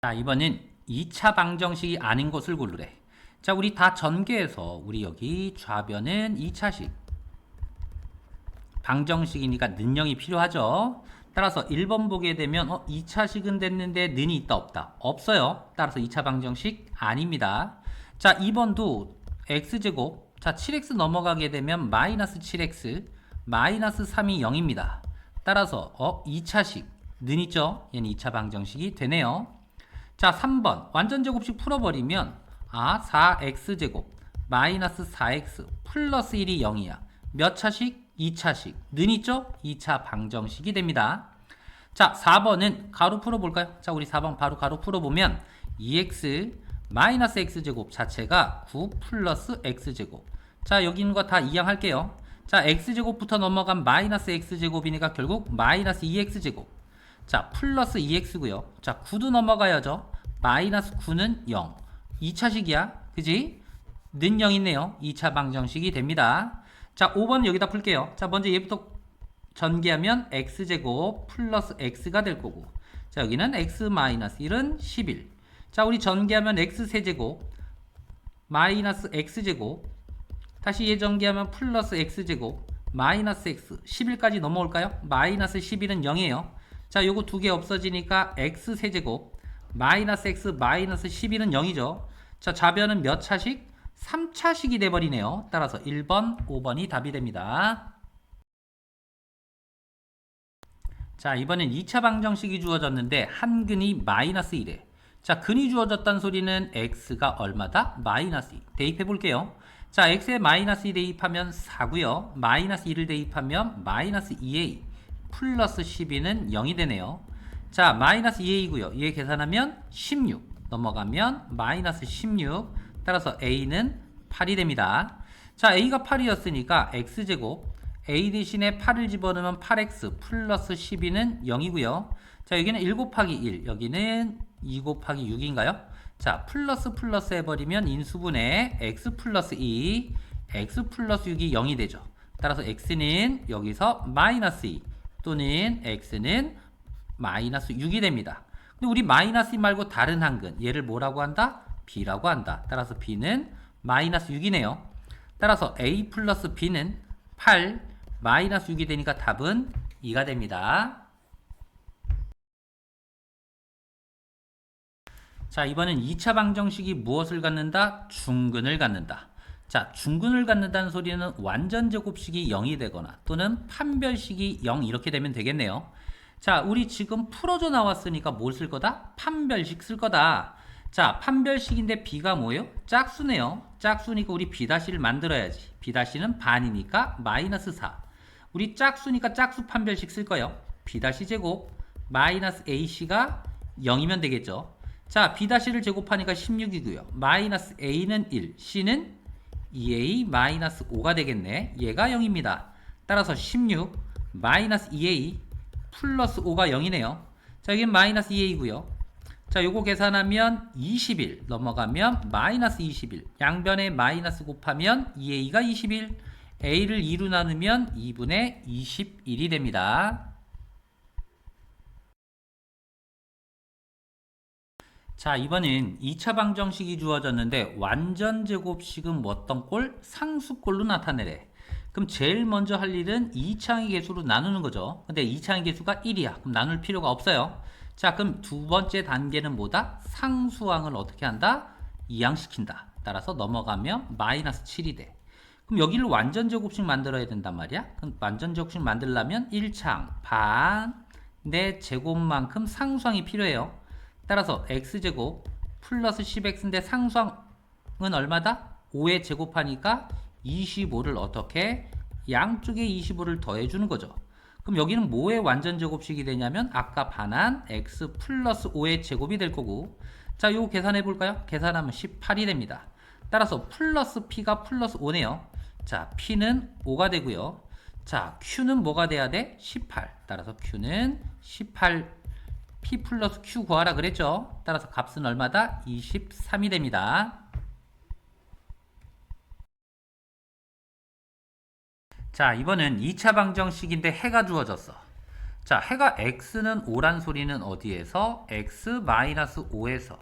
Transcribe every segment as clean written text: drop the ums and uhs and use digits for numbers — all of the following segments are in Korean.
자, 이번엔 2차 방정식이 아닌 것을 고르래. 자, 우리 다 전개해서 우리 여기 좌변은 2차식 방정식이니까 는영이 필요하죠. 따라서 1번 보게 되면 2차식은 됐는데 는이 있다 없다? 없어요. 따라서 2차 방정식 아닙니다. 자, 2번도 x제곱. 자, 7x 넘어가게 되면 마이너스 7x 마이너스 3이 0입니다. 따라서 2차식 는 있죠? 얘는 2차 방정식이 되네요. 자, 3번 완전제곱식 풀어버리면 4x제곱 마이너스 4x 플러스 1이 0이야. 몇 차식? 2차식. 는 있죠? 2차 방정식이 됩니다. 자, 4번은 가로 풀어볼까요? 자, 우리 4번 바로 가로 풀어보면 2x 마이너스 x제곱 자체가 9 플러스 x제곱. 자, 여기 있는 거 다 이양할게요. 자, x제곱부터 넘어간 마이너스 x제곱이니까 결국 마이너스 2x제곱. 자, 플러스 2x고요. 자, 9도 넘어가야죠. 마이너스 9는 0. 2차식이야. 그지? 는 0 있네요. 2차 방정식이 됩니다. 자, 5번 여기다 풀게요. 자, 먼저 얘부터 전개하면 x제곱 플러스 x가 될 거고. 자, 여기는 x 마이너스 1은 11. 자, 우리 전개하면 x세제곱 마이너스 x제곱. 다시 얘 전개하면 플러스 x제곱 마이너스 x 11까지 넘어올까요? 마이너스 11은 0이에요. 자, 요거 두 개 없어지니까 x 세제곱 마이너스 x 마이너스 11은 0이죠. 자, 좌변은 몇 차식? 3차식이 돼버리네요. 따라서 1번, 5번이 답이 됩니다. 자, 이번엔 2차 방정식이 주어졌는데 한 근이 마이너스 1에 자, 근이 주어졌다는 소리는 x가 얼마다? 마이너스 2. 대입해 볼게요. 자, x에 마이너스 2 대입하면 4고요. 마이너스 2를 대입하면 마이너스 2a 플러스 12는 0이 되네요. 자, 마이너스 2a고요. 얘 계산하면 16 넘어가면 마이너스 16. 따라서 a는 8이 됩니다. 자, a가 8이었으니까 x제곱 a 대신에 8을 집어넣으면 8x 플러스 12는 0이고요. 자, 여기는 1 곱하기 1, 여기는 2 곱하기 6인가요? 자, 플러스 플러스 해버리면 인수분해 x 플러스 2, x 플러스 6이 0이 되죠. 따라서 x는 여기서 마이너스 2 또는 x는 마이너스 6이 됩니다. 근데 우리 마이너스 2 말고 다른 한근, 얘를 뭐라고 한다? b라고 한다. 따라서 b는 마이너스 6이네요. 따라서 a 플러스 b는 8 마이너스 6이 되니까 답은 2가 됩니다. 자, 이번엔 2차 방정식이 무엇을 갖는다? 중근을 갖는다. 자, 중근을 갖는다는 소리는 완전제곱식이 0이 되거나 또는 판별식이 0 이렇게 되면 되겠네요. 자, 우리 지금 풀어져 나왔으니까 뭘 쓸 거다? 판별식 쓸 거다. 자, 판별식인데 b가 뭐예요? 짝수네요. 짝수니까 우리 b'를 만들어야지. b'는 반이니까 마이너스 4. 우리 짝수니까 짝수 판별식 쓸 거예요. b'제곱 마이너스 ac가 0이면 되겠죠. 자, b'를 제곱하니까 16이고요. 마이너스 a는 1, c는 2a 마이너스 5가 되겠네. 얘가 0입니다. 따라서 16 마이너스 2a 플러스 5가 0이네요. 자, 여기는 마이너스 2a고요. 자, 요거 계산하면 21 넘어가면 마이너스 21. 양변에 마이너스 곱하면 2a가 21. a를 2로 나누면 2분의 21이 됩니다. 자, 이번엔 2차 방정식이 주어졌는데 완전제곱식은 어떤 꼴? 상수꼴로 나타내래. 그럼 제일 먼저 할 일은 2차의 개수로 나누는 거죠. 근데 2차의 개수가 1이야. 그럼 나눌 필요가 없어요. 자, 그럼 두 번째 단계는 뭐다? 상수항을 어떻게 한다? 이항시킨다. 따라서 넘어가면 마이너스 7이 돼. 그럼 여기를 완전제곱식 만들어야 된단 말이야. 그럼 완전제곱식 만들려면 1창 반 내 제곱만큼 상수항이 필요해요. 따라서 x제곱 플러스 10x인데 상수항은 얼마다? 5에 제곱하니까 25를 어떻게? 양쪽에 25를 더해주는 거죠. 그럼 여기는 뭐의 완전제곱식이 되냐면 아까 반한 x 플러스 5의 제곱이 될 거고, 자, 요거 계산해 볼까요? 계산하면 18이 됩니다. 따라서 플러스 p가 플러스 5네요. 자, p는 5가 되고요. 자, q는 뭐가 돼야 돼? 18. 따라서 q는 18 P 플러스 Q 구하라 그랬죠. 따라서 값은 얼마다? 23이 됩니다. 자, 이번은 2차 방정식인데 해가 주어졌어. 자, 해가 x는 5란 소리는 어디에서? x-5에서.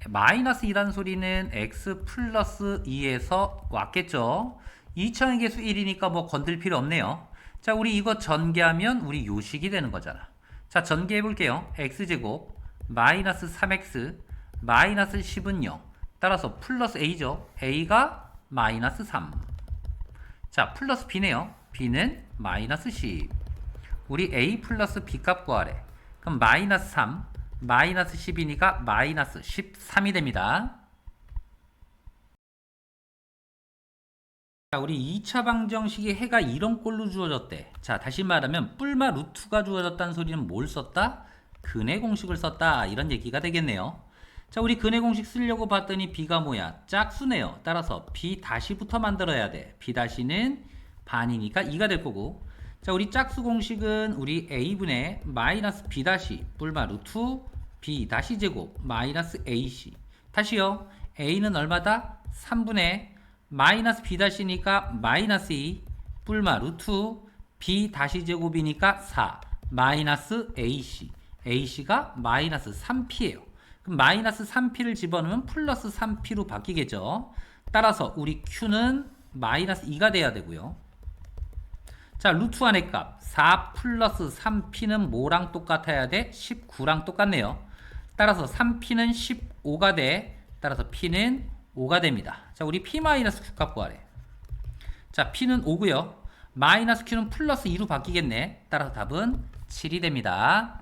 마이너스 2란 소리는 x 플러스 2에서 왔겠죠? 2차의 개수 1이니까 뭐 건들 필요 없네요. 자, 우리 이거 전개하면 우리 요식이 되는 거잖아. 자, 전개해 볼게요. x제곱 마이너스 3x 마이너스 10은 0. 따라서 플러스 a죠. a가 마이너스 3. 자, 플러스 b네요. b는 마이너스 10. 우리 a 플러스 b 값 구하래. 그럼 마이너스 3 마이너스 10이니까 마이너스 13이 됩니다. 자, 우리 2차 방정식에 해가 이런 꼴로 주어졌대. 자, 다시 말하면 뿔마 루트가 주어졌다는 소리는 뭘 썼다? 근의 공식을 썼다. 이런 얘기가 되겠네요. 자, 우리 근의 공식 쓰려고 봤더니 b가 뭐야? 짝수네요. 따라서 b 다시부터 만들어야 돼. b 다시는 반이니까 2가 될 거고. 자, 우리 짝수 공식은 우리 a분의 마이너스 b 다시 뿔마 루트 b 다시 제곱 마이너스 ac. 다시요. a는 얼마다? 3분의 마이너스 b 다시니까 마이너스 2 뿔마 루트 b 다시 제곱이니까 4 마이너스 ac. ac가 마이너스 3p예요. 그럼 마이너스 3p를 집어넣으면 플러스 3p로 바뀌겠죠. 따라서 우리 q는 마이너스 2가 돼야 되고요. 자, 루트 안의 값 4 플러스 3p는 뭐랑 똑같아야 돼? 19랑 똑같네요. 따라서 3p는 15가 돼. 따라서 p는 5가 됩니다. 자, 우리 p-q 값 구하래. 자, p는 5고요. 마이너스 q는 플러스 2로 바뀌겠네. 따라서 답은 7이 됩니다.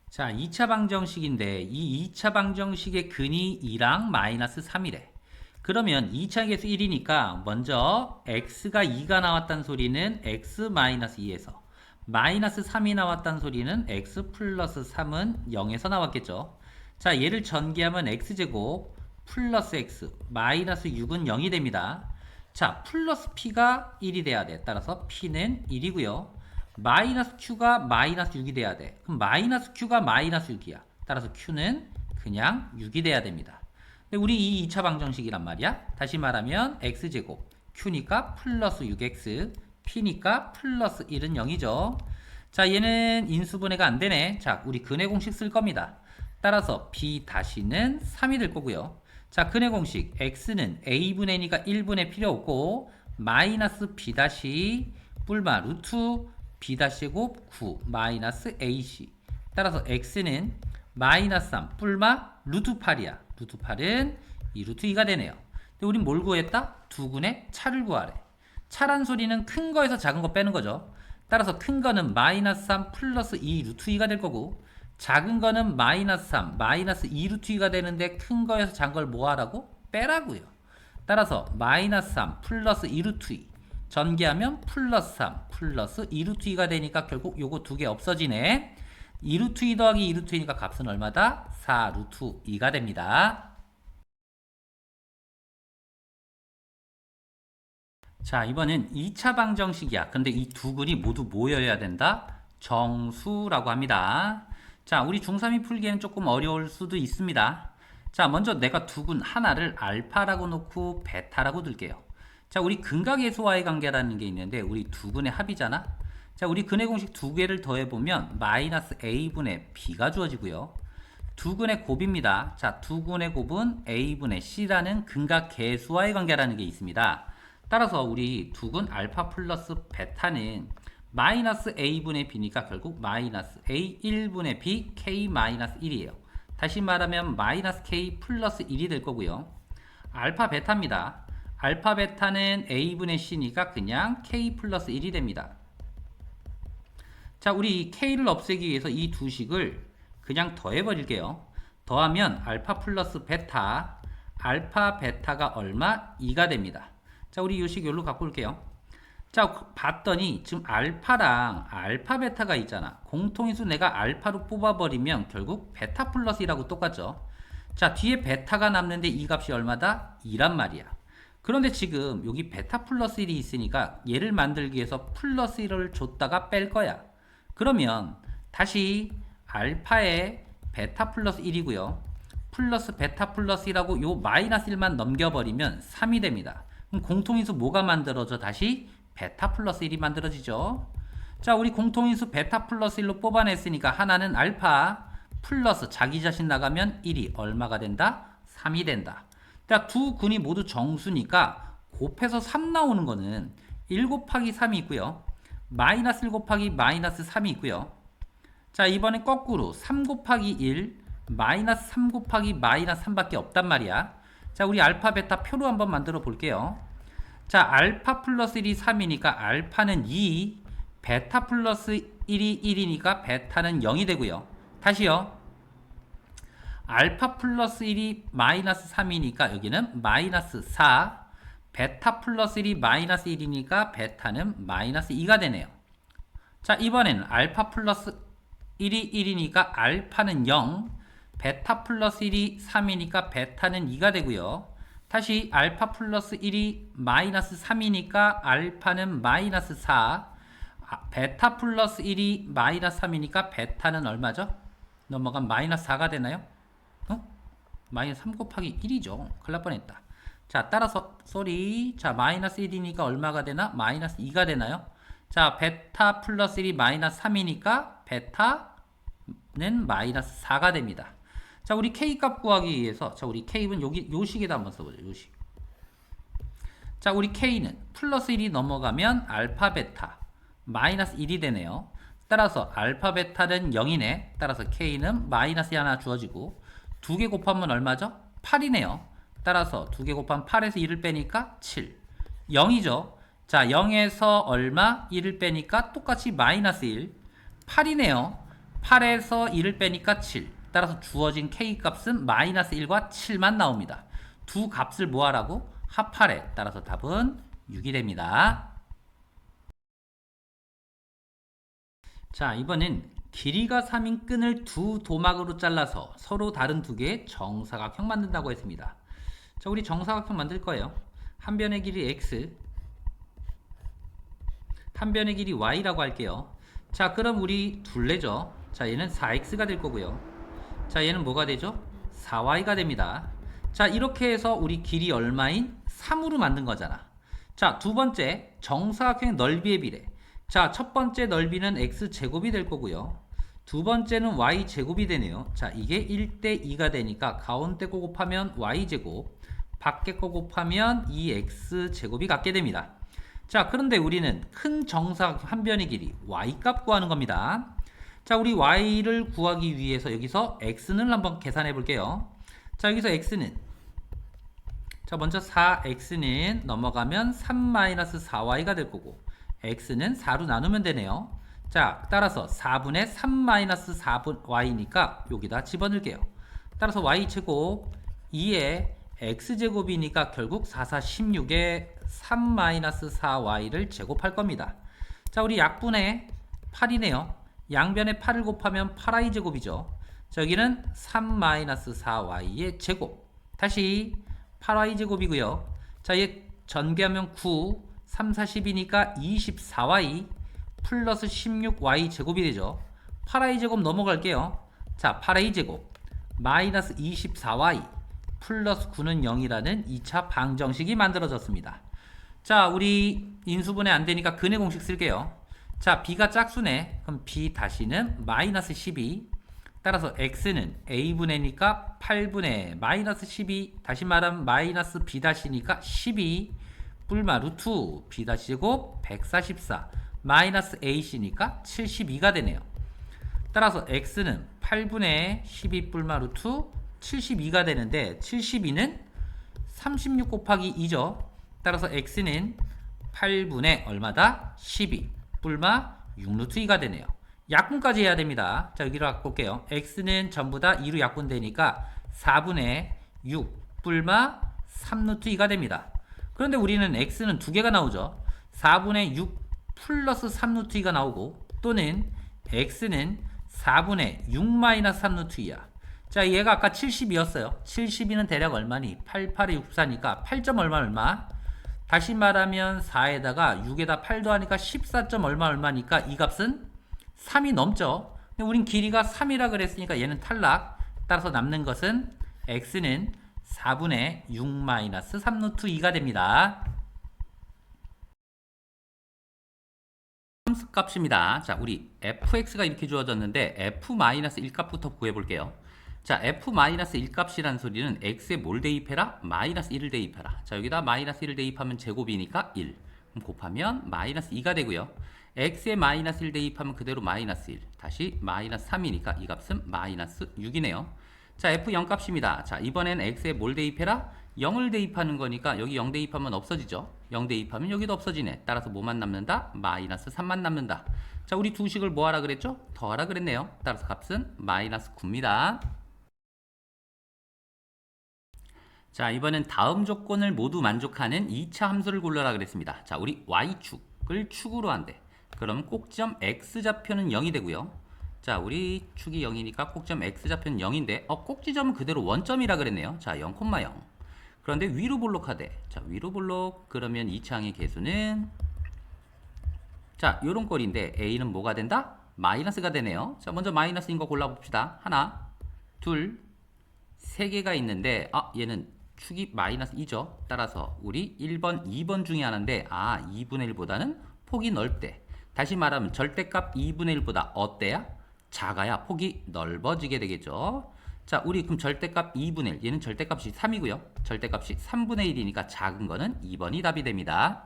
자, 2차 방정식인데 이 2차 방정식의 근이 2랑 마이너스 3이래. 그러면 2차 개수 1이니까 먼저 x가 2가 나왔다는 소리는 x-2에서 마이너스 3이 나왔다는 소리는 x 플러스 3은 0에서 나왔겠죠. 자, 얘를 전개하면 x제곱 플러스 x 마이너스 6은 0이 됩니다. 자, 플러스 p가 1이 돼야 돼. 따라서 p는 1이고요. 마이너스 q가 마이너스 6이 돼야 돼. 그럼 마이너스 q가 마이너스 6이야. 따라서 q는 그냥 6이 돼야 됩니다. 근데 우리 이 2차 방정식이란 말이야. 다시 말하면 x제곱 q니까 플러스 6x p니까 플러스 1은 0이죠. 자, 얘는 인수분해가 안 되네. 자, 우리 근의 공식 쓸 겁니다. 따라서 b 다시는 3이 될 거고요. 자, 근의 공식 x는 a분의 니까 1분의 필요 없고 마이너스 b 다시 뿔마 루트 b 다시 제곱 9 마이너스 ac. 따라서 x는 마이너스 3 뿔마 루트 8이야. 루트 8은 2 루트 2가 되네요. 근데 우린 뭘 구했다? 두근의 차를 구하래. 차란 소리는 큰 거에서 작은 거 빼는 거죠. 따라서 큰 거는 마이너스 3 플러스 2 루트 2가 될 거고 작은 거는 마이너스 3 마이너스 2 루트 2가 되는데 큰 거에서 작은 걸 뭐 하라고? 빼라고요. 따라서 마이너스 3 플러스 2 루트 2 전개하면 플러스 3 플러스 2 루트 2가 되니까 결국 요거 두 개 없어지네. 2 루트 2 더하기 2 루트 2니까 값은 얼마다? 4 루트 2가 됩니다. 자, 이번엔 2차 방정식이야. 근데 이 두 근이 모두 모여야 된다? 정수라고 합니다. 자, 우리 중3이 풀기에는 조금 어려울 수도 있습니다. 자, 먼저 내가 두 근 하나를 알파라고 놓고 베타라고 둘게요. 자, 우리 근각의 소와의 관계라는 게 있는데 우리 두 근의 합이잖아. 자, 우리 근의 공식 두 개를 더해보면 마이너스 a분의 b가 주어지고요. 두 근의 곱입니다. 자, 두 근의 곱은 a분의 c라는 근각 계수와의 관계라는 게 있습니다. 따라서 우리 두 근 알파 플러스 베타는 마이너스 a분의 b니까 결국 마이너스 a1분의 b k 마이너스 1이에요. 다시 말하면 마이너스 k 플러스 1이 될 거고요. 알파 베타입니다. 알파 베타는 a분의 c니까 그냥 k 플러스 1이 됩니다. 자, 우리 k를 없애기 위해서 이 두 식을 그냥 더해버릴게요. 더하면 알파 플러스 베타 알파 베타가 얼마? 2가 됩니다. 자, 우리 이 식 여기로 갖고 올게요. 자, 봤더니 지금 알파랑 알파 베타가 있잖아. 공통인수 내가 알파로 뽑아버리면 결국 베타 플러스 1하고 똑같죠. 자, 뒤에 베타가 남는데 이 값이 얼마다? 2란 말이야. 그런데 지금 여기 베타 플러스 1이 있으니까 얘를 만들기 위해서 플러스 1을 줬다가 뺄 거야. 그러면 다시 알파에 베타 플러스 1이고요. 플러스 베타 플러스 1하고 요 마이너스 1만 넘겨버리면 3이 됩니다. 그럼 공통인수 뭐가 만들어져? 다시 베타 플러스 1이 만들어지죠. 자, 우리 공통인수 베타 플러스 1로 뽑아냈으니까 하나는 알파 플러스 자기 자신 나가면 1이 얼마가 된다? 3이 된다. 자, 두 군이 모두 정수니까 곱해서 3 나오는 거는 1 곱하기 3이 있고요. 마이너스 1 곱하기 마이너스 3이 있고요. 자, 이번에 거꾸로 3 곱하기 1 마이너스 3 곱하기 마이너스 3밖에 없단 말이야. 자, 우리 알파 베타 표로 한번 만들어 볼게요. 자, 알파 플러스 1이 3이니까 알파는 2, 베타 플러스 1이 1이니까 베타는 0이 되고요. 다시요. 알파 플러스 1이 마이너스 3이니까 여기는 마이너스 4, 베타 플러스 1이 마이너스 1이니까 베타는 마이너스 2가 되네요. 자, 이번에는 알파 플러스 1이 1이니까 알파는 0, 베타 플러스 1이 3이니까 베타는 2가 되고요. 다시 알파 플러스 1이 마이너스 3이니까 알파는 마이너스 4, 베타 플러스 1이 마이너스 3이니까 베타는 얼마죠? 넘어간 마이너스 4가 되나요? 마이너스 3 곱하기 1이죠. 큰일 날 뻔했다. 자, 따라서 자, 마이너스 1이니까 얼마가 되나? 마이너스 2가 되나요? 자, 베타 플러스 1이 마이너스 3이니까 베타는 마이너스 4가 됩니다. 자, 우리 K 값 구하기 위해서, 자, 우리 K는 여기 요 식에다 한번 써보죠. 요 식. 자, 우리 K는 플러스 1이 넘어가면 알파 베타 마이너스 1이 되네요. 따라서 알파 베타는 0이네. 따라서 K는 마이너스 하나 주어지고 2개 곱하면 얼마죠? 8이네요. 따라서 2개 곱하면 8에서 1을 빼니까 7. 0이죠. 자, 0에서 얼마? 1을 빼니까 똑같이 마이너스 1. 8이네요. 8에서 1을 빼니까 7. 따라서 주어진 K 값은 마이너스 1과 7만 나옵니다. 두 값을 뭐하라고? 합하래. 따라서 답은 6이 됩니다. 자, 이번엔 길이가 3인 끈을 두 도막으로 잘라서 서로 다른 두 개의 정사각형 만든다고 했습니다. 자, 우리 정사각형 만들 거예요. 한 변의 길이 x, 한 변의 길이 y라고 할게요. 자, 그럼 우리 둘레죠. 자, 얘는 4x가 될 거고요. 자, 얘는 뭐가 되죠? 4y가 됩니다. 자, 이렇게 해서 우리 길이 얼마인 3으로 만든 거잖아. 자, 두 번째 정사각형의 넓이의 비례. 자, 첫 번째 넓이는 x제곱이 될 거고요. 두 번째는 y제곱이 되네요. 자, 이게 1대 2가 되니까 가운데 거 곱하면 y제곱, 밖에 거 곱하면 2x제곱이 같게 됩니다. 자, 그런데 우리는 큰 정사각형 한 변의 길이 y값 구하는 겁니다. 자, 우리 y를 구하기 위해서 여기서 x는 한번 계산해 볼게요. 자, 여기서 x는, 자, 먼저 4x는 넘어가면 3-4y가 될 거고 x는 4로 나누면 되네요. 자, 따라서 4분의 3-4y니까 여기다 집어넣을게요. 따라서 y제곱 2에 x제곱이니까 결국 4, 4, 16에 3-4y를 제곱할 겁니다. 자, 우리 약분의 8이네요. 양변에 8을 곱하면 8y제곱이죠. 자, 여기는 3-4y의 제곱. 다시 8y제곱이고요. 자, 얘 전개하면 9, 3, 4, 10이니까 24y 플러스 16y 제곱이 되죠. 8y 제곱 넘어갈게요. 자, 8y 제곱 마이너스 24y 플러스 9는 0이라는 2차 방정식이 만들어졌습니다. 자, 우리 인수분해 안 되니까 근의 공식 쓸게요. 자, b가 짝수네. 그럼 b 다시는 마이너스 12. 따라서 x는 a분의니까 8분의 마이너스 12. 다시 말하면 마이너스 b 다시니까 12 뿔마 루트 b 다시 제곱 144 마이너스 ac니까 72가 되네요. 따라서 x는 8분의 12 뿔마 루트 72가 되는데 72는 36 곱하기 2죠. 따라서 x는 8분의 얼마다? 12 뿔마 6루트 2가 되네요. 약분까지 해야 됩니다. 자, 여기로 갖고 올게요. x는 전부 다 2로 약분되니까 4분의 6 뿔마 3루트 2가 됩니다. 그런데 우리는 x는 두 개가 나오죠. 4분의 6 플러스 3루트 2가 나오고 또는 x는 4분의 6 마이너스 3루트 2야. 자, 얘가 아까 72였어요. 72는 대략 얼마니? 88에 64니까 8점 얼마? 다시 말하면 4에다가 6에다 8 더하니까 14점 얼마니까 이 값은 3이 넘죠. 근데 우린 길이가 3이라 그랬으니까 얘는 탈락. 따라서 남는 것은 x는 4분의 6 마이너스 3루트 2가 됩니다. 함수값입니다. 자, 우리 fx가 이렇게 주어졌는데 f-1값부터 구해볼게요. 자, f-1값이라는 소리는 x에 뭘 대입해라? -1을 대입해라. 자, 여기다 -1을 대입하면 제곱이니까 1. 그럼 곱하면 -2가 되고요. x에 -1 대입하면 그대로 -1. 다시 -3이니까 이 값은 -6이네요. 자, f0 값입니다. 자, 이번엔 x에 뭘 대입해라? 0을 대입하는 거니까 여기 0 대입하면 없어지죠. 0 대입하면 여기도 없어지네. 따라서 뭐만 남는다? -3만 남는다. 자, 우리 두 식을 뭐 하라 그랬죠? 더하라 그랬네요. 따라서 값은 -9입니다. 자, 이번엔 다음 조건을 모두 만족하는 2차 함수를 골라라 그랬습니다. 자, 우리 y축을 축으로 한대. 그럼 꼭지점 x좌표는 0이 되고요. 자, 우리 축이 0이니까 꼭지점 x좌표는 0인데 꼭지점은 그대로 원점이라 그랬네요. 자, 0,0. 그런데 위로 볼록하대. 자, 위로 볼록. 그러면 2차항의 개수는 자, 요런 꼴인데 a는 뭐가 된다? 마이너스가 되네요. 자, 먼저 마이너스인 거 골라봅시다. 하나, 둘, 세 개가 있는데 얘는 축이 -2죠. 따라서 우리 1번, 2번 중에 하나인데 2분의 1보다는 폭이 넓대. 다시 말하면 절대값 2분의 1보다 어때야? 작아야 폭이 넓어지게 되겠죠. 자, 우리 그럼 절대값 2분의 1, 얘는 절대값이 3이고요. 절대값이 3분의 1이니까 작은 거는 2번이 답이 됩니다.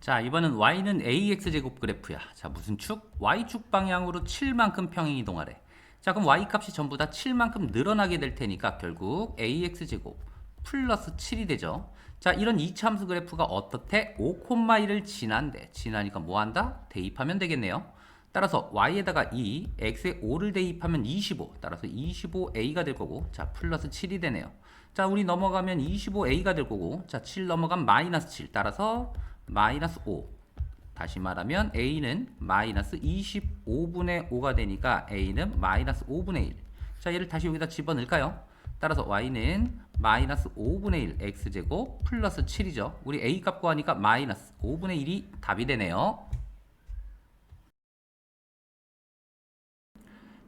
자, 이번은 y는 ax제곱 그래프야. 자, 무슨 축? y축 방향으로 7만큼 평행 이동하래. 자, 그럼 y 값이 전부 다 7만큼 늘어나게 될 테니까 결국 ax제곱 플러스 7이 되죠. 자, 이런 2차 함수 그래프가 어떻대? 5,1을 지난대. 지나니까 뭐 한다? 대입하면 되겠네요. 따라서 y에다가 2, x에 5를 대입하면 25. 따라서 25a가 될 거고, 자, 플러스 7이 되네요. 자, 우리 넘어가면 25a가 될 거고, 자, 7 넘어가면 마이너스 7. 따라서 마이너스 5. 다시 말하면 a는 마이너스 25분의 5가 되니까 a는 마이너스 5분의 1. 자, 얘를 다시 여기다 집어넣을까요? 따라서 y는 마이너스 5분의 1 x제곱 플러스 7이죠. 우리 a 값 구하니까 마이너스 5분의 1이 답이 되네요.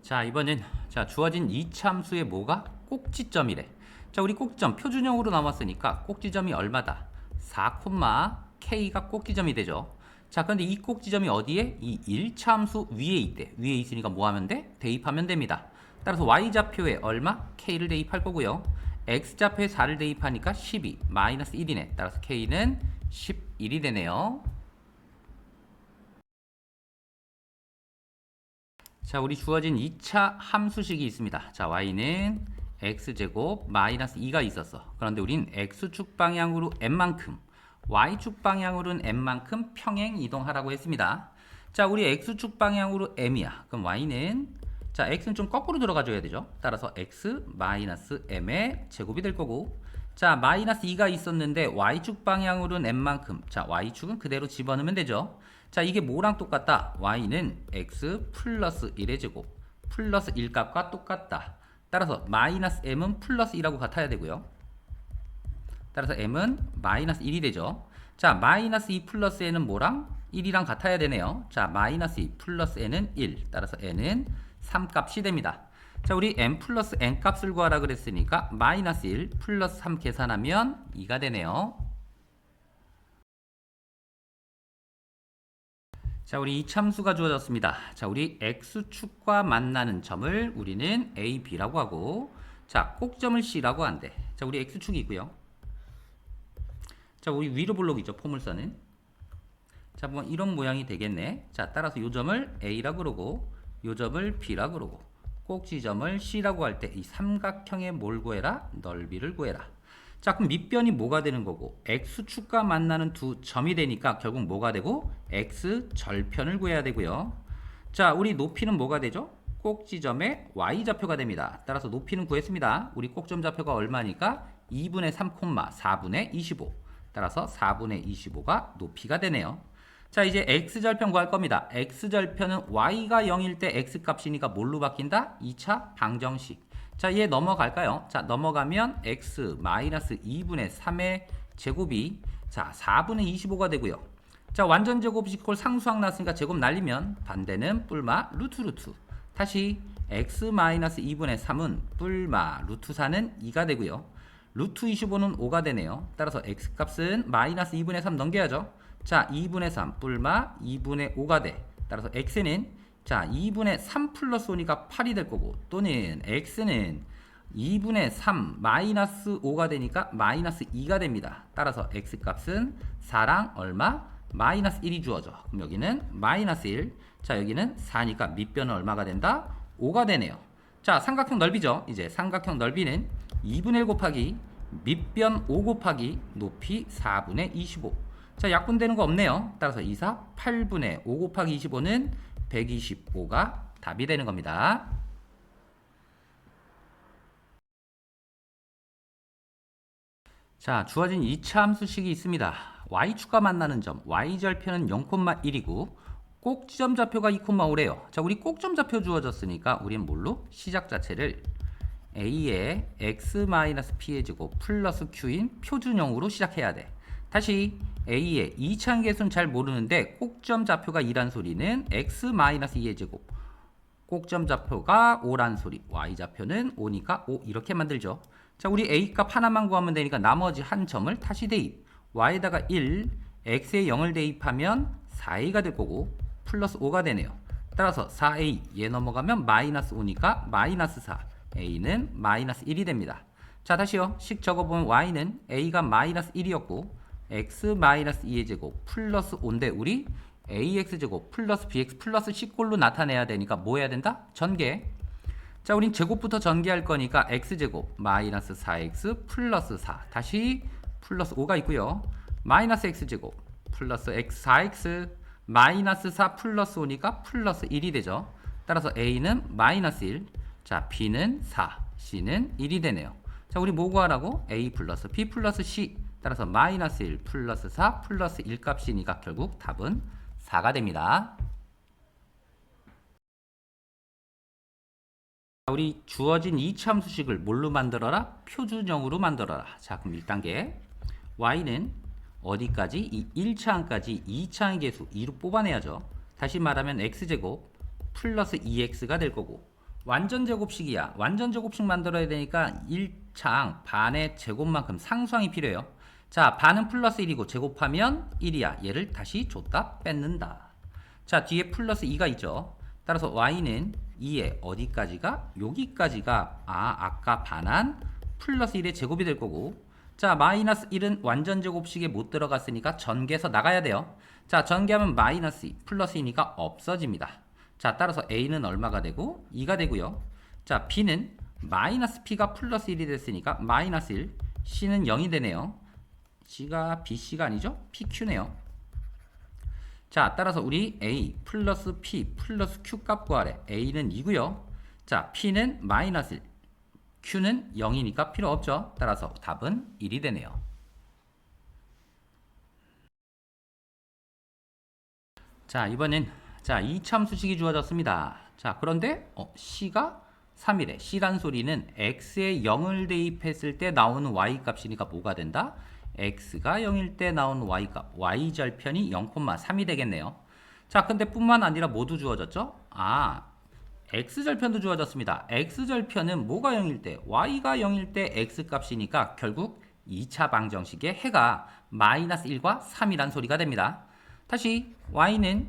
자, 이번엔 주어진 2차 함수의 뭐가? 꼭지점이래. 자, 우리 꼭지점 표준형으로 나왔으니까 꼭지점이 얼마다? 4,k가 꼭지점이 되죠. 자, 그런데 이 꼭지점이 어디에? 이 1차 함수 위에 있대. 위에 있으니까 뭐 하면 돼? 대입하면 됩니다. 따라서 y좌표에 얼마? k를 대입할 거고요. x좌표에 4를 대입하니까 12, 마이너스 1이네. 따라서 k는 11이 되네요. 자, 우리 주어진 2차 함수식이 있습니다. 자, y는 x제곱 마이너스 2가 있었어. 그런데 우린 x축 방향으로 n만큼, y축 방향으로는 n만큼 평행 이동하라고 했습니다. 자, 우리 x축 방향으로 m이야. 그럼 y는 자, x는 좀 거꾸로 들어가줘야 되죠. 따라서 x 마이너스 m의 제곱이 될 거고, 자, 마이너스 2가 있었는데 y축 방향으로는 n만큼, 자, y축은 그대로 집어넣으면 되죠. 자, 이게 뭐랑 똑같다? y는 x 플러스 1의 제곱 플러스 1값과 똑같다. 따라서 마이너스 m은 플러스 1하고 같아야 되고요. 따라서 m은 마이너스 1이 되죠. 자, 마이너스 2 플러스 n은 뭐랑? 1이랑 같아야 되네요. 자, 마이너스 2 플러스 n은 1. 따라서 n은 3값이 됩니다. 자, 우리 m 플러스 n 값을 구하라 그랬으니까 마이너스 1 플러스 3 계산하면 2가 되네요. 자, 우리 이 참수가 주어졌습니다. 자, 우리 x축과 만나는 점을 우리는 a, b라고 하고, 자, 꼭점을 c라고 한대. 자, 우리 x축이 있고요. 자, 우리 위로 볼록이죠, 포물선은. 자, 뭐 이런 모양이 되겠네. 자, 따라서 요 점을 a라고 그러고, 요 점을 b라고 그러고, 꼭지점을 c라고 할 때 이 삼각형의 뭘 구해라? 넓이를 구해라. 자, 그럼 밑변이 뭐가 되는 거고, x축과 만나는 두 점이 되니까 결국 뭐가 되고, x절편을 구해야 되고요. 자, 우리 높이는 뭐가 되죠? 꼭지점의 y좌표가 됩니다. 따라서 높이는 구했습니다. 우리 꼭점 좌표가 얼마니까 2분의 3, 4분의 25. 따라서 4분의 25가 높이가 되네요. 자, 이제 x절편 구할 겁니다. x절편은 y가 0일 때 x값이니까 뭘로 바뀐다? 2차 방정식. 자, 얘 넘어갈까요? 자, 넘어가면 x 마이너스 2분의 3의 제곱이 자 4분의 25가 되고요. 자, 완전 제곱식 꼴 상수항 났으니까 제곱 날리면 반대는 뿔마 루트. 다시 x 마이너스 2분의 3은 뿔마 루트 4는 2가 되고요. 루트 25는 5가 되네요. 따라서 x값은 마이너스 2분의 3 넘겨야죠. 자, 2분의 3 뿔마 2분의 5가 돼. 따라서 x는 자 2분의 3 플러스 5니까 8이 될 거고, 또는 x는 2분의 3 마이너스 5가 되니까 마이너스 2가 됩니다. 따라서 x값은 4랑 얼마? 마이너스 1이 주어져. 그럼 여기는 마이너스 1. 자, 여기는 4니까 밑변은 얼마가 된다? 5가 되네요. 자, 삼각형 넓이죠. 이제 삼각형 넓이는 2분의 1 곱하기 밑변 5 곱하기 높이 4분의 25. 자, 약분되는 거 없네요. 따라서 2, 4, 8분의 5 곱하기 25는 125가 답이 되는 겁니다. 자, 주어진 2차 함수식이 있습니다. y축과 만나는 점, y절편은 0,1이고 꼭지점 좌표가 2,5래요. 자, 우리 꼭점 좌표 주어졌으니까 우리는 뭘로? 시작 자체를 a의 x-p의 제곱 플러스 q인 표준형으로 시작해야 돼. 다시 a의 2차 계수는 잘 모르는데 꼭점 좌표가 2란 소리는 x-2의 제곱, 꼭점 좌표가 5란 소리, y좌표는 5니까 5 이렇게 만들죠. 자, 우리 a값 하나만 구하면 되니까 나머지 한 점을 다시 대입, y에다가 1, x에 0을 대입하면 4a가 될 거고 플러스 5가 되네요. 따라서 4a 얘 넘어가면 마이너스 5니까 마이너스 4, a는 마이너스 1이 됩니다. 자, 다시요. 식 적어보면 y는 a가 마이너스 1이었고 x-2의 제곱 플러스 5인데 우리 ax제곱 플러스 bx 플러스 c꼴로 나타내야 되니까 뭐 해야 된다? 전개. 자, 우린 제곱부터 전개할 거니까 x제곱 마이너스 4x 플러스 4 다시 플러스 5가 있고요. 마이너스 x제곱 플러스 x 4x 마이너스 4 플러스 5니까 플러스 1이 되죠. 따라서 a는 마이너스 1, 자 b는 4, c는 1이 되네요. 자, 우리 뭐 구하라고? a 플러스 b 플러스 c. 따라서 마이너스 1 플러스 4 플러스 1 값이니까 결국 답은 4가 됩니다. 우리 주어진 2차 함수식을 뭘로 만들어라? 표준형으로 만들어라. 자, 그럼 1단계 y는 어디까지? 이 1차항까지 2차항 계수 2로 뽑아내야죠. 다시 말하면 x제곱 플러스 2x가 될 거고, 완전제곱식이야. 완전제곱식 만들어야 되니까 1차항 반의 제곱만큼 상수항이 필요해요. 자, 반은 플러스 1이고 제곱하면 1이야. 얘를 다시 줬다 뺏는다. 자, 뒤에 플러스 2가 있죠. 따라서 y는 2에 어디까지가? 여기까지가 아까 반한 플러스 1의 제곱이 될 거고, 자, 마이너스 1은 완전제곱식에 못 들어갔으니까 전개해서 나가야 돼요. 자, 전개하면 마이너스 2 플러스 2니까 없어집니다. 자, 따라서 a는 얼마가 되고 2가 되고요. 자, b는 마이너스 p가 플러스 1이 됐으니까 마이너스 1, c는 0이 되네요. c가 bc가 아니죠? pq네요. 자, 따라서 우리 a 플러스 p 플러스 q 값 구하래. a는 2고요. 자, p는 마이너스 1, q는 0이니까 필요 없죠. 따라서 답은 1이 되네요. 자, 이번엔 2차 함수식이 주어졌습니다. 자, 그런데 c가 3이래. c란 소리는 x에 0을 대입했을 때 나오는 y 값이니까 뭐가 된다? x가 0일 때 나오는 y값, y절편이 0,3이 되겠네요. 자, 근데 뿐만 아니라 모두 주어졌죠? x절편도 주어졌습니다. x절편은 뭐가 0일 때? y가 0일 때 x값이니까 결국 2차 방정식의 해가 마이너스 1과 3이란 소리가 됩니다. 다시 y는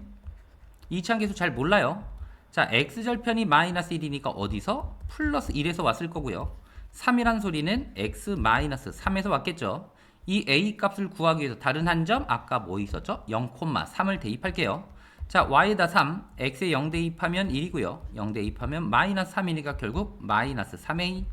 2차 계수 잘 몰라요. 자, x절편이 마이너스 1이니까 어디서? 플러스 1에서 왔을 거고요. 3이란 소리는 x 마이너스 3에서 왔겠죠. 이 a 값을 구하기 위해서 다른 한 점 아까 뭐 있었죠? 0,3을 대입할게요. 자, y에다 3, x에 0 대입하면 1이고요. 0 대입하면 마이너스 3이니까 결국 마이너스 3a.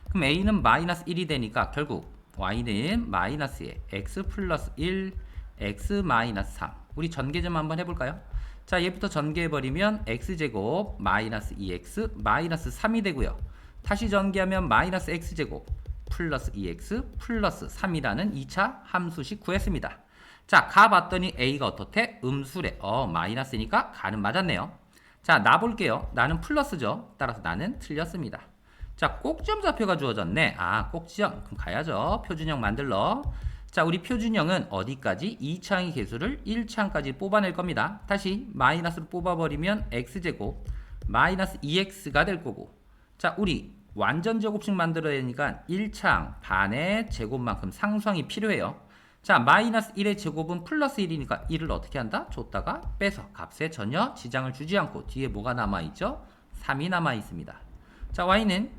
그럼 a는 마이너스 1이 되니까 결국 y는 마이너스에 x 플러스 1, x 마이너스 3. 우리 전개 좀 한번 해볼까요? 자, 얘부터 전개해버리면 x제곱 마이너스 2x 마이너스 3이 되고요. 다시 전개하면 마이너스 x제곱 플러스 2x 플러스 3이라는 2차 함수식 구했습니다. 자, 가봤더니 a가 어떻대? 음수래. 마이너스니까 가는 맞았네요. 자, 나 볼게요. 나는 플러스죠. 따라서 나는 틀렸습니다. 자, 꼭지점 좌표가 주어졌네. 꼭지점. 그럼 가야죠. 표준형 만들러. 자, 우리 표준형은 어디까지? 2차항의 개수를 1차항까지 뽑아낼 겁니다. 다시 마이너스로 뽑아버리면 x제곱 마이너스 2x가 될 거고, 자, 우리 완전 제곱식 만들어야 되니까 1창 반의 제곱만큼 상수항이 필요해요. 자, 마이너스 1의 제곱은 플러스 1이니까 1을 어떻게 한다? 줬다가 빼서 값에 전혀 지장을 주지 않고 뒤에 뭐가 남아있죠? 3이 남아있습니다. 자, y는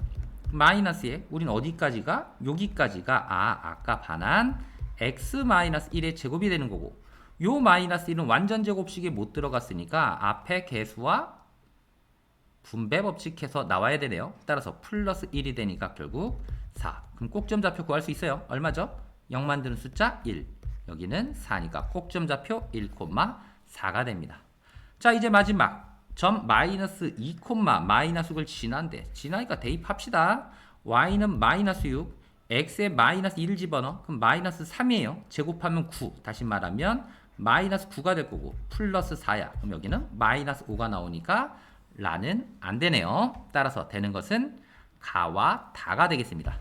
마이너스에 우린 어디까지가? 여기까지가 아까 반한 x 마이너스 1의 제곱이 되는 거고 요 마이너스 1은 완전 제곱식에 못 들어갔으니까 앞에 개수와 분배 법칙해서 나와야 되네요. 따라서 플러스 1이 되니까 결국 4. 그럼 꼭점좌표 구할 수 있어요. 얼마죠? 0 만드는 숫자 1. 여기는 4니까 꼭점좌표 1,4가 됩니다. 자, 이제 마지막 점 마이너스 2, 마이너스 6을 지나니까 대입합시다. y는 마이너스 6, x에 마이너스 1을 집어넣어. 그럼 마이너스 3이에요. 제곱하면 9. 다시 말하면 마이너스 9가 될 거고 플러스 4야. 그럼 여기는 마이너스 5가 나오니까 라는 안 되네요. 따라서 되는 것은 가와 다가 되겠습니다.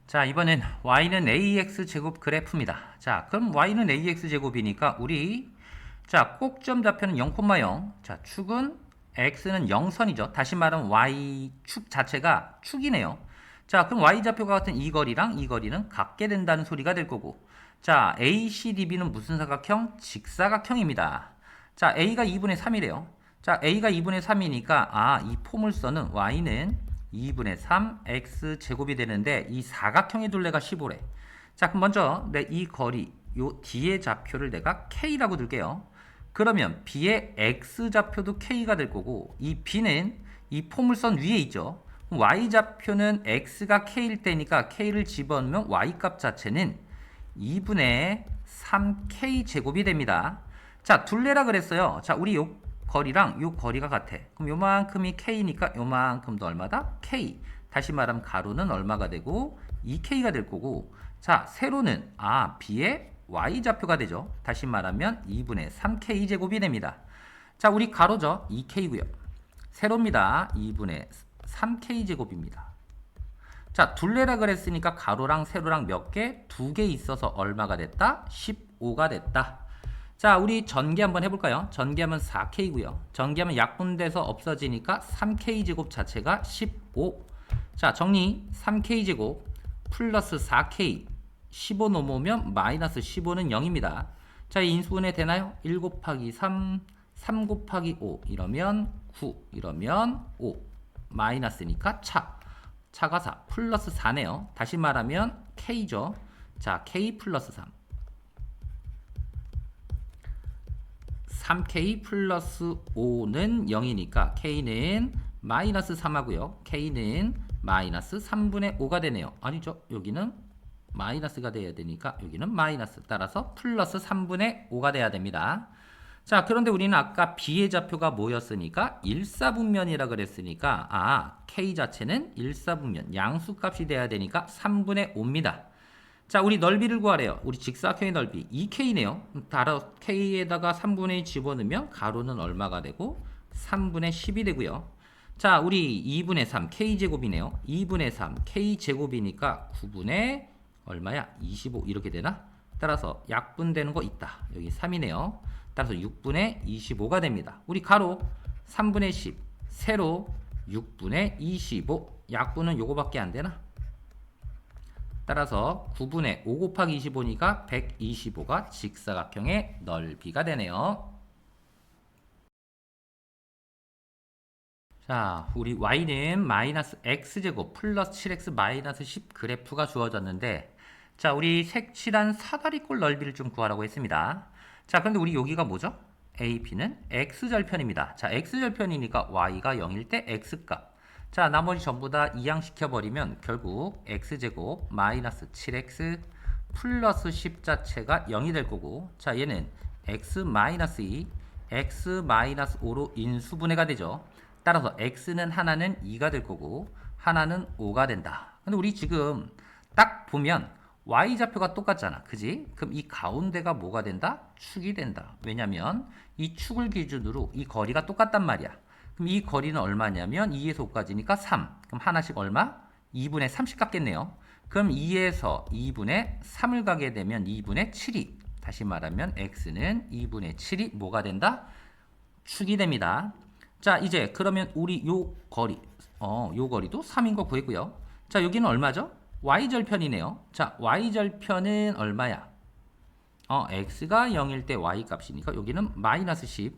자, 이번엔 y는 ax 제곱 그래프입니다. 자, 그럼 y는 ax 제곱이니까 우리 자, 꼭점 좌표는 0,0. 자, 축은 x는 0선이죠. 다시 말하면 y축 자체가 축이네요. 자, 그럼 y좌표가 같은 이 거리랑 이 거리는 같게 된다는 소리가 될 거고. 자, ACDB는 무슨 사각형? 직사각형입니다. 자, A가 2분의 3이래요. 자, A가 2분의 3이니까 이 포물선은 y는 2분의 3 x 제곱이 되는데 이 사각형의 둘레가 15래. 자, 그럼 먼저 이 거리 요 D의 좌표를 내가 K라고 둘게요. 그러면 B의 X 좌표도 K가 될 거고 이 B는 이 포물선 위에 있죠. Y 좌표는 X가 K일 때니까 K를 집어넣으면 Y 값 자체는 2분의 3K 제곱이 됩니다. 자, 둘레라 그랬어요. 자, 우리 요 거리랑 요 거리가 같아. 그럼 요만큼이 K니까 요만큼도 얼마다? K. 다시 말하면 가로는 얼마가 되고 2K가 될 거고 자, 세로는 B의 Y좌표가 되죠. 다시 말하면 2분의 3K 제곱이 됩니다. 자, 우리 가로죠. 2K고요. 세로입니다. 2분의 3K 제곱입니다. 자, 둘레라 그랬으니까 가로랑 세로랑 몇 개? 2개 있어서 얼마가 됐다? 15가 됐다. 자, 우리 전개 한번 해볼까요? 전개하면 4K고요. 전개하면 약분돼서 없어지니까 3K 제곱 자체가 15. 자, 정리. 3K 제곱 플러스 4K 15 넘어오면 마이너스 15는 0입니다. 자, 인수분해 되나요? 1 곱하기 3, 3 곱하기 5 이러면 9 이러면 5 마이너스니까 차가 4 플러스 4네요. 다시 말하면 K죠. 자, K 플러스 3 3K 플러스 5는 0이니까 K는 마이너스 3하고요. K는 마이너스 3분의 5가 되네요. 아니죠. 여기는 마이너스가 돼야 되니까 여기는 마이너스. 따라서 플러스 3분의 5가 돼야 됩니다. 자, 그런데 우리는 아까 B의 좌표가 뭐였으니까 일사분면이라 그랬으니까 K 자체는 일사분면 양수값이 돼야 되니까 3분의 5입니다. 자, 우리 넓이를 구하래요. 우리 직사각형의 넓이 2K네요. 따라 K에다가 3분의 2 집어넣으면 가로는 얼마가 되고 3분의 10이 되고요. 자, 우리 2분의 3 K제곱이네요. 2분의 3 K제곱이니까 9분의 얼마야? 25 이렇게 되나? 따라서 약분되는 거 있다. 여기 3이네요. 따라서 6분의 25가 됩니다. 우리 가로 3분의 10, 세로 6분의 25. 약분은 요거밖에 안 되나? 따라서 9분의 5 곱하기 25니까 125가 직사각형의 넓이가 되네요. 자, 우리 y는 마이너스 x제곱 플러스 7x 마이너스 10 그래프가 주어졌는데 자, 우리 색칠한 사다리꼴 넓이를 좀 구하라고 했습니다. 자, 그런데 우리 여기가 뭐죠? AP는 x절편입니다. 자, x절편이니까 y가 0일 때 x값. 자, 나머지 전부 다 이항시켜버리면 결국 x제곱 마이너스 7x 플러스 10 자체가 0이 될 거고 자, 얘는 x 마이너스 2, x 마이너스 5로 인수분해가 되죠. 따라서 x는 하나는 2가 될 거고 하나는 5가 된다. 근데 우리 지금 딱 보면 y좌표가 똑같잖아. 그지? 그럼 이 가운데가 뭐가 된다? 축이 된다. 왜냐면 이 축을 기준으로 이 거리가 똑같단 말이야. 그럼 이 거리는 얼마냐면 2에서 5까지니까 3. 그럼 하나씩 얼마? 2분의 30 같겠네요. 그럼 2에서 2분의 3을 가게 되면 2분의 7이. 다시 말하면 x는 2분의 7이 뭐가 된다? 축이 됩니다. 자, 이제 그러면 우리 요 거리, 요 거리도 3인 거 구했고요. 자, 여기는 얼마죠? y절편이네요. 자, y절편은 얼마야? x가 0일 때 y 값이니까 여기는 마이너스 10.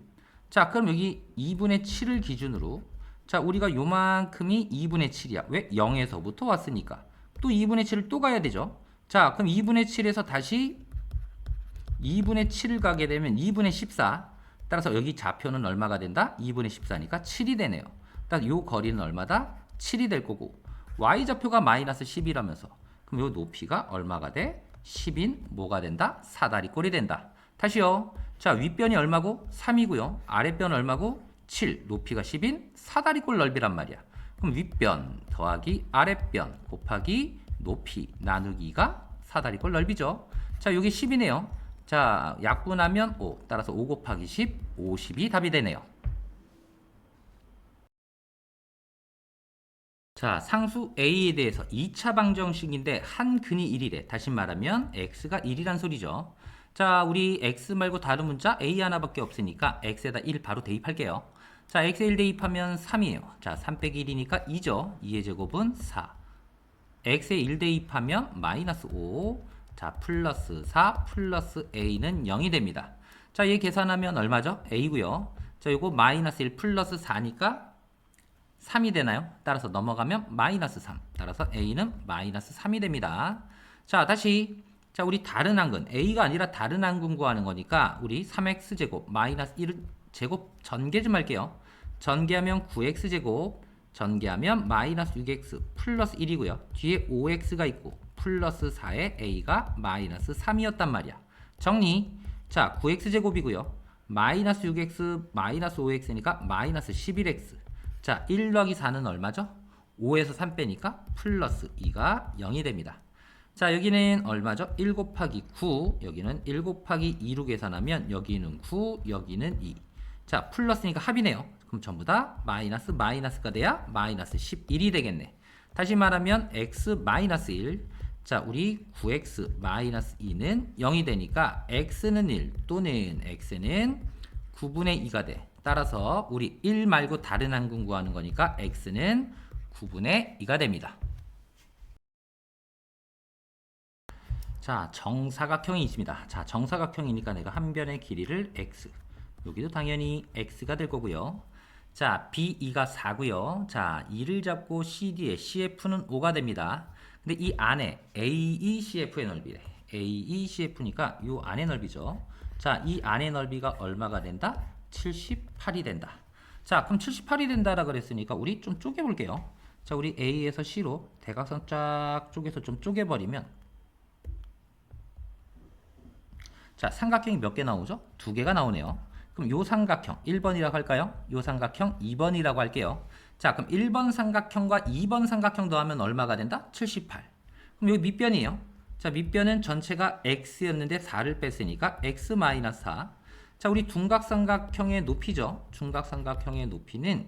자, 그럼 여기 2분의 7을 기준으로 자, 우리가 요만큼이 2분의 7이야. 왜? 0에서부터 왔으니까. 또 2분의 7을 또 가야 되죠. 자, 그럼 2분의 7에서 다시 2분의 7을 가게 되면 2분의 14. 따라서 여기 좌표는 얼마가 된다? 2분의 14니까 7이 되네요. 따라서 요 거리는 얼마다? 7이 될 거고 y좌표가 마이너스 10이라면서 그럼 요 높이가 얼마가 돼? 10인 뭐가 된다? 사다리꼴이 된다. 다시요. 자, 윗변이 얼마고? 3이고요. 아랫변 얼마고? 7. 높이가 10인 사다리꼴 넓이란 말이야. 그럼 윗변 더하기 아랫변 곱하기 높이 나누기가 사다리꼴 넓이죠. 자, 여기 10이네요. 자, 약분하면 5. 따라서 5 곱하기 10, 50이 답이 되네요. 자, 상수 A에 대해서 2차 방정식인데 한 근이 1이래. 다시 말하면 x가 1이란 소리죠. 자, 우리 x 말고 다른 문자 A 하나밖에 없으니까 x에다 1 바로 대입할게요. 자, x에 1 대입하면 3이에요. 자, 3 빼기 1이니까 2죠. 2의 제곱은 4. x에 1 대입하면 마이너스 5. 자, 플러스 4 플러스 a는 0이 됩니다. 자, 얘 계산하면 얼마죠? a고요. 자, 요거 마이너스 1 플러스 4니까 3이 되나요? 따라서 넘어가면 마이너스 3. 따라서 a는 마이너스 3이 됩니다. 자, 다시 자, 우리 다른 한근 a가 아니라 다른 한근 구하는 거니까 우리 3x제곱 마이너스 1 제곱 전개 좀 할게요. 전개하면 9x제곱 전개하면 마이너스 6x 플러스 1이고요. 뒤에 5x가 있고 플러스 4에 a가 마이너스 3이었단 말이야. 정리. 자, 9x제곱이고요. 마이너스 6x 마이너스 5x니까 마이너스 11x. 자, 1 더하기 4는 얼마죠? 5에서 3 빼니까 플러스 2가 0이 됩니다. 자, 여기는 얼마죠? 1 곱하기 9, 여기는 1 곱하기 2로 계산하면 여기는 9, 여기는 2. 자, 플러스니까 합이네요. 그럼 전부 다 마이너스 마이너스가 돼야 마이너스 11이 되겠네. 다시 말하면 x 마이너스 1. 자, 우리 9x 마이너스 2는 0이 되니까 x는 1 또는 x는 9분의 2가 돼. 따라서 우리 1 말고 다른 한근 구하는 거니까 x는 9분의 2가 됩니다. 자, 정사각형이 있습니다. 자, 정사각형이니까 내가 한 변의 길이를 x. 여기도 당연히 x가 될 거고요. 자, B2가 4고요. 자, 2를 잡고 CD에 CF는 5가 됩니다. 근데 이 안에 AECF의 넓이래. AECF니까 이 안의 넓이죠. 자, 이 안의 넓이가 얼마가 된다? 78이 된다. 자, 그럼 78이 된다라 그랬으니까 우리 좀 쪼개볼게요. 자, 우리 A에서 C로 대각선 쫙 쪼개서 좀 쪼개버리면 자, 삼각형이 몇 개 나오죠? 2개가 나오네요. 그럼 요 삼각형 1번이라고 할까요? 요 삼각형 2번이라고 할게요. 자, 그럼 1번 삼각형과 2번 삼각형 더하면 얼마가 된다? 78. 그럼 여기 밑변이에요. 자, 밑변은 전체가 x였는데 4를 뺐으니까 x-4. 자, 우리 둔각삼각형의 높이죠. 둔각삼각형의 높이는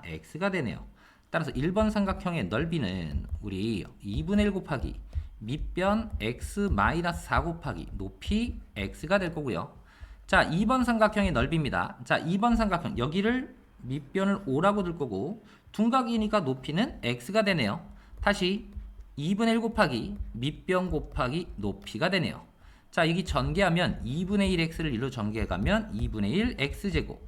x가 되네요. 따라서 1번 삼각형의 넓이는 우리 2분의 1 곱하기 밑변 x-4 곱하기 높이 x가 될 거고요. 자, 2번 삼각형의 넓이입니다. 자, 2번 삼각형 여기를 밑변을 5라고 둘 거고 둔각이니까 높이는 x가 되네요. 다시 2분의 1 곱하기 밑변 곱하기 높이가 되네요. 자, 여기 전개하면 2분의 1x를 1로 전개해가면 2분의 1 x제곱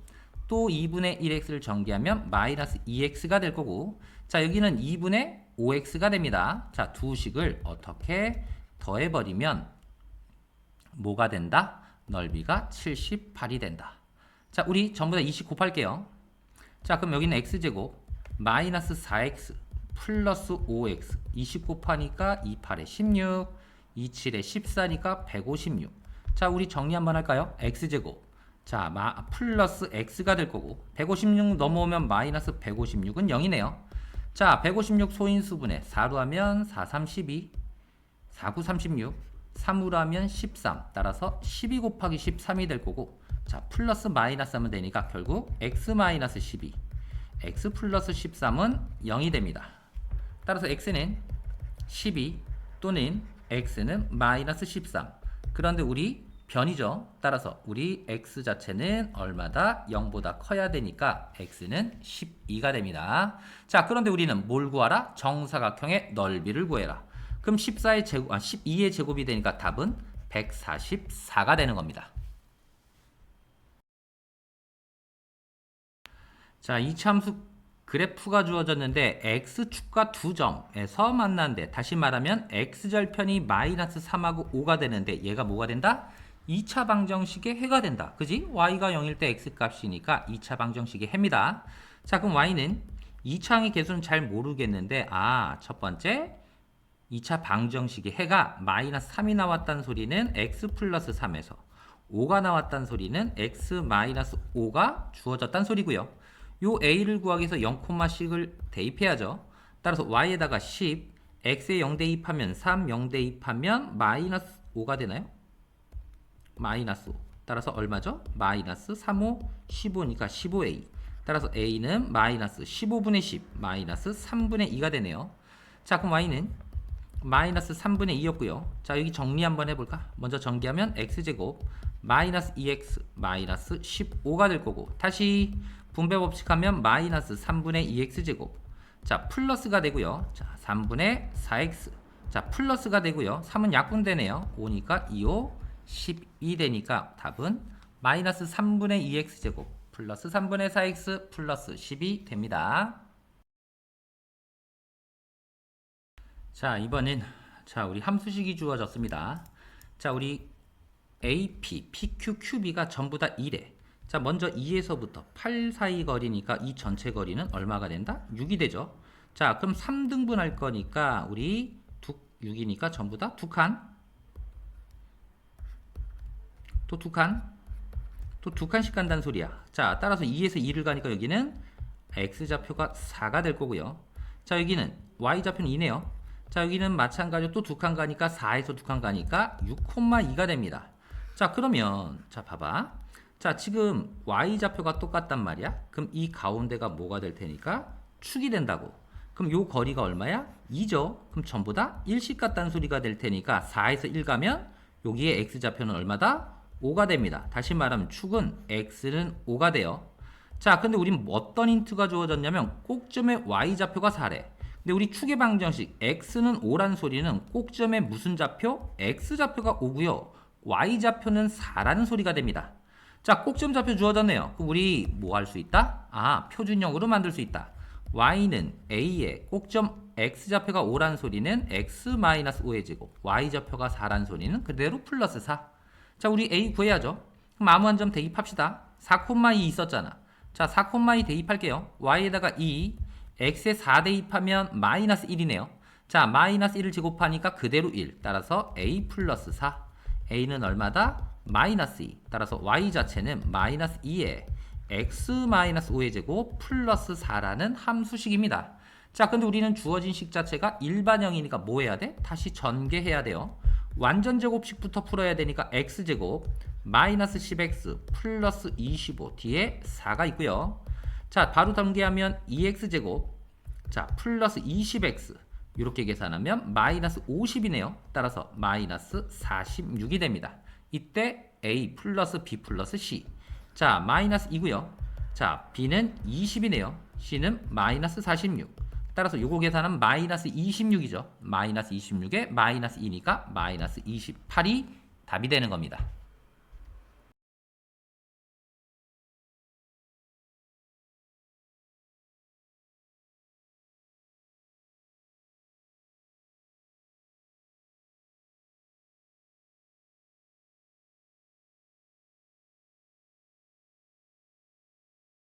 또 2분의 1x를 전개하면 마이너스 2x가 될 거고 자, 여기는 2분의 5x가 됩니다. 자, 두 식을 어떻게 더해버리면 뭐가 된다? 넓이가 78이 된다. 자, 우리 전부 다 20 곱할게요. 자, 그럼 여기는 x제곱 마이너스 4x 플러스 5x 20 곱하니까 28에 16 27에 14니까 156. 자, 우리 정리 한번 할까요? x제곱 자, 플러스 x가 될 거고 156 넘어오면 마이너스 156은 0이네요. 자, 156 소인수분해 4로 하면 4, 3, 12 4, 9, 36 3으로 하면 13 따라서 12 곱하기 13이 될 거고 자, 플러스 마이너스 하면 되니까 결국 x 마이너스 12 x 플러스 13은 0이 됩니다. 따라서 x는 12 또는 x는 마이너스 13. 그런데 우리 변이죠. 따라서 우리 x 자체는 얼마다? 0보다 커야 되니까 x는 12가 됩니다. 자, 그런데 우리는 뭘 구하라? 정사각형의 넓이를 구해라. 그럼 12의 제곱이 되니까 답은 144가 되는 겁니다. 자, 이차함수 그래프가 주어졌는데 x축과 두 점에서 만난데, 다시 말하면 x절편이 마이너스 3하고 5가 되는데 얘가 뭐가 된다? 2차 방정식의 해가 된다. 그지? y가 0일 때 x값이니까 2차 방정식의 해입니다. 자, 그럼 y는 2차항의 개수는 잘 모르겠는데, 첫 번째 2차 방정식의 해가 마이너스 3이 나왔다는 소리는 x 플러스 3에서 5가 나왔다는 소리는 x 마이너스 5가 주어졌다는 소리고요. 요 a를 구하기 위해서 0,씩을 대입해야죠. 따라서 y에다가 10, x에 0 대입하면 3, 0 대입하면 마이너스 5가 되나요? 마이너스 5. 따라서 얼마죠? 마이너스 3, 5, 15니까 15a. 따라서 a는 마이너스 15분의 10, 마이너스 3분의 2가 되네요. 자, 그럼 y는 마이너스 3분의 2였고요. 자, 여기 정리 한번 해볼까? 먼저 전개하면 x제곱 마이너스 2x 마이너스 15가 될 거고, 다시 분배 법칙하면 마이너스 3분의 2x제곱, 자 플러스가 되고요. 자 3분의 4x, 자 플러스가 되고요. 3은 약분되네요. 5니까 2, 5, 12 되니까 답은 마이너스 3분의 2x제곱 플러스 3분의 4x 플러스 12 됩니다. 자, 이번엔 우리 함수식이 주어졌습니다. 자, 우리 AP, PQ, QB가 전부 다 1에, 자 먼저 2에서부터 8 사이 거리니까 이 전체 거리는 얼마가 된다? 6이 되죠. 자, 그럼 3등분 할 거니까 우리 6이니까 전부 다 2칸, 또 2칸, 또 2칸씩 간다는 소리야. 자, 따라서 2에서 2를 가니까 여기는 x좌표가 4가 될 거고요. 자, 여기는 y좌표는 2네요. 자, 여기는 마찬가지로 또 2칸 가니까 4에서 2칸 가니까 6,2가 됩니다. 자, 그러면 자 봐봐. 자, 지금 y좌표가 똑같단 말이야. 그럼 이 가운데가 뭐가 될 테니까 축이 된다고. 그럼 요 거리가 얼마야? 2죠. 그럼 전부 다 1씩 같다는 소리가 될 테니까 4에서 1 가면 여기에 x좌표는 얼마다? 5가 됩니다. 다시 말하면 축은 x는 5가 돼요. 자, 근데 우린 어떤 힌트가 주어졌냐면 꼭점의 y좌표가 4래. 근데 우리 축의 방정식 x는 5란 소리는 꼭점의 무슨 좌표? x좌표가 5고요. y좌표는 4라는 소리가 됩니다. 자, 꼭점 좌표 주어졌네요. 그럼 우리 뭐 할 수 있다? 표준형으로 만들 수 있다. y는 a의 꼭점 x좌표가 5란 소리는 x-5의 제곱, y좌표가 4란 소리는 그대로 플러스 4. 자, 우리 a 구해야죠. 그럼 아무 한 점 대입합시다. 4,2 있었잖아. 자, 4,2 대입할게요. y에다가 2, x에 4 대입하면 마이너스 1이네요. 자, 마이너스 1을 제곱하니까 그대로 1. 따라서 a 플러스 4. a는 얼마다? 마이너스 2. 따라서 y 자체는 마이너스 2에 x-5의 제곱 플러스 4라는 함수식입니다. 자, 근데 우리는 주어진 식 자체가 일반형이니까 뭐 해야 돼? 다시 전개해야 돼요. 완전 제곱식부터 풀어야 되니까 x제곱 마이너스 10x 플러스 25 뒤에 4가 있고요. 자, 바로 전개하면 2x제곱 자 플러스 20x 이렇게 계산하면 마이너스 50이네요. 따라서 마이너스 46이 됩니다. 이때 a 플러스 b 플러스 c, 자 마이너스 2고요. 자 b는 20이네요. c는 마이너스 46. 따라서 요거 계산하면 마이너스 26이죠. 마이너스 26에 마이너스 2니까 마이너스 28이 답이 되는 겁니다.